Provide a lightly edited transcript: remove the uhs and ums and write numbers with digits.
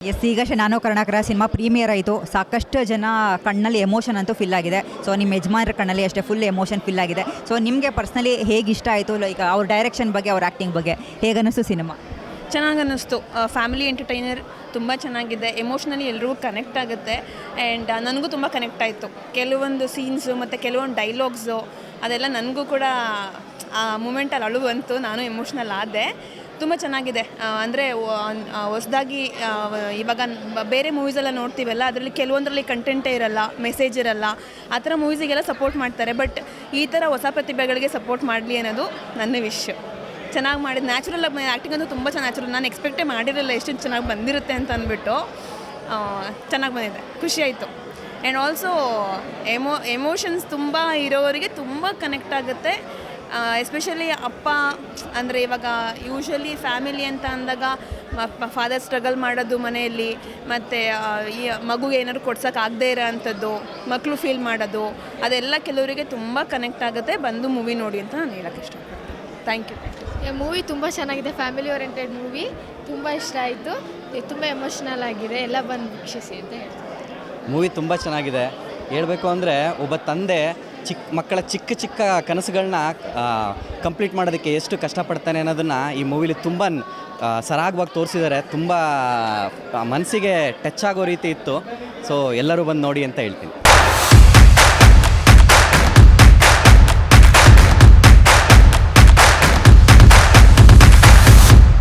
S, ಈಗಷ್ಟೇ ನಾನು Karunakara cinema premier ಆಯಿತು. ಸಾಕಷ್ಟು ಜನ ಕಣ್ಣಲ್ಲಿ ಎಮೋಷನ್ ಅಂತೂ ಫಿಲ್ ಆಗಿದೆ. ಸೊ ನಿಮ್ಮ ಯಜಮಾನ್ರ ಕಣ್ಣಲ್ಲಿ ಅಷ್ಟೇ ಫುಲ್ ಎಮೋಷನ್ ಫಿಲ್ ಆಗಿದೆ. ಸೊ ನಿಮಗೆ ಪರ್ಸ್ನಲಿ ಹೇಗೆ ಇಷ್ಟ ಆಯಿತು? ಲೈಕ್ ಅವ್ರ ಡೈರೆಕ್ಷನ್ ಬಗ್ಗೆ, ಅವ್ರ ಆ್ಯಕ್ಟಿಂಗ್ ಬಗ್ಗೆ ಹೇಗನ್ನಿಸ್ತು ಸಿನಿಮಾ? ಚೆನ್ನಾಗಿ ಅನ್ನಿಸ್ತು. ಫ್ಯಾಮಿಲಿ ಎಂಟರ್ಟೈನರ್ ತುಂಬ ಚೆನ್ನಾಗಿದೆ. ಎಮೋಷ್ನಲಿ ಎಲ್ರಿಗೂ ಕನೆಕ್ಟ್ ಆಗುತ್ತೆ. ಆ್ಯಂಡ್ ನನಗೂ ತುಂಬ ಕನೆಕ್ಟ್ ಆಯಿತು. ಕೆಲವೊಂದು ಸೀನ್ಸು ಮತ್ತು ಕೆಲವೊಂದು ಡೈಲಾಗ್ಸು ಅದೆಲ್ಲ ನನಗೂ ಕೂಡ ಆ ಮೂಮೆಂಟಲ್ಲಿ ಅಳು ಬಂತು. ನಾನು ಎಮೋಷ್ನಲ್ ಆದೆ. ತುಂಬ ಚೆನ್ನಾಗಿದೆ. ಅಂದರೆ ಹೊಸದಾಗಿ ಇವಾಗ ಬೇರೆ ಮೂವೀಸೆಲ್ಲ ನೋಡ್ತೀವಲ್ಲ, ಅದರಲ್ಲಿ ಕೆಲವೊಂದರಲ್ಲಿ ಕಂಟೆಂಟೇ ಇರಲ್ಲ, ಮೆಸೇಜ್ ಇರಲ್ಲ. ಆ ಥರ ಮೂವೀಸಿಗೆಲ್ಲ ಸಪೋರ್ಟ್ ಮಾಡ್ತಾರೆ. ಬಟ್ ಈ ಥರ ಹೊಸ ಪ್ರತಿಭೆಗಳಿಗೆ ಸಪೋರ್ಟ್ ಮಾಡಲಿ ಅನ್ನೋದು ನನ್ನ ವಿಶ್. ಚೆನ್ನಾಗಿ ಮಾಡಿದ್ದು. ನ್ಯಾಚುರಲ್ ಆ್ಯಕ್ಟಿಂಗ್ ಅಂತೂ ತುಂಬ ನ್ಯಾಚುರಲ್. ನಾನು ಎಕ್ಸ್ಪೆಕ್ಟೇ ಮಾಡಿರಲಿಲ್ಲ ಎಷ್ಟು ಚೆನ್ನಾಗಿ ಬಂದಿರುತ್ತೆ ಅಂತ ಅಂದ್ಬಿಟ್ಟು. ಚೆನ್ನಾಗಿ ಬಂದಿದೆ, ಖುಷಿಯಾಯಿತು. ಆ್ಯಂಡ್ ಆಲ್ಸೋ ಎಮೋಷನ್ಸ್ ತುಂಬ ಇರೋವರಿಗೆ ತುಂಬ ಕನೆಕ್ಟ್ ಆಗುತ್ತೆ. ಎಸ್ಪೆಷಲಿ ಅಪ್ಪ ಅಂದರೆ ಇವಾಗ ಯೂಶ್ವಲಿ ಫ್ಯಾಮಿಲಿ ಅಂತ ಅಂದಾಗ ಫಾದರ್ ಸ್ಟ್ರಗಲ್ ಮಾಡೋದು ಮನೆಯಲ್ಲಿ, ಮತ್ತು ಈ ಮಗುಗೆ ಏನಾದ್ರು ಕೊಡ್ಸೋಕ್ಕಾಗದೇ ಇರೋ ಅಂಥದ್ದು, ಮಕ್ಕಳು ಫೀಲ್ ಮಾಡೋದು, ಅದೆಲ್ಲ ಕೆಲವರಿಗೆ ತುಂಬ ಕನೆಕ್ಟ್ ಆಗುತ್ತೆ. ಬಂದು ಮೂವಿ ನೋಡಿ ಅಂತ ನಾನು ಹೇಳೋಕ್ಕೆ ಇಷ್ಟಪಡ್ತೀನಿ. Thank you. ಮೂವಿ ತುಂಬ ಚೆನ್ನಾಗಿದೆ. ಫ್ಯಾಮಿಲಿ ಓರಿಯೆಂಟೆಡ್ ಮೂವಿ, ತುಂಬ ಇಷ್ಟ ಆಯಿತು. ತುಂಬ ಎಮೋಷ್ನಲ್ ಆಗಿದೆ. ಎಲ್ಲ ಬಂದು ವೀಕ್ಷಿಸಿ ಅಂತ ಹೇಳ್ತೀನಿ. ಮೂವಿ ತುಂಬ ಚೆನ್ನಾಗಿದೆ. ಹೇಳಬೇಕು ಅಂದರೆ ಒಬ್ಬ ತಂದೆ ಮಕ್ಕಳ ಚಿಕ್ಕ ಕನಸುಗಳನ್ನ ಕಂಪ್ಲೀಟ್ ಮಾಡೋದಕ್ಕೆ ಎಷ್ಟು ಕಷ್ಟಪಡ್ತಾನೆ ಅನ್ನೋದನ್ನು ಈ ಮೂವಿಲಿ ತುಂಬ ಸರಾಗವಾಗಿ ತೋರಿಸಿದ್ದಾರೆ. ತುಂಬ ಮನಸ್ಸಿಗೆ ಟಚ್ ಆಗೋ ರೀತಿ ಇತ್ತು. ಸೊ ಎಲ್ಲರೂ ಬಂದು ನೋಡಿ ಅಂತ ಹೇಳ್ತೀನಿ.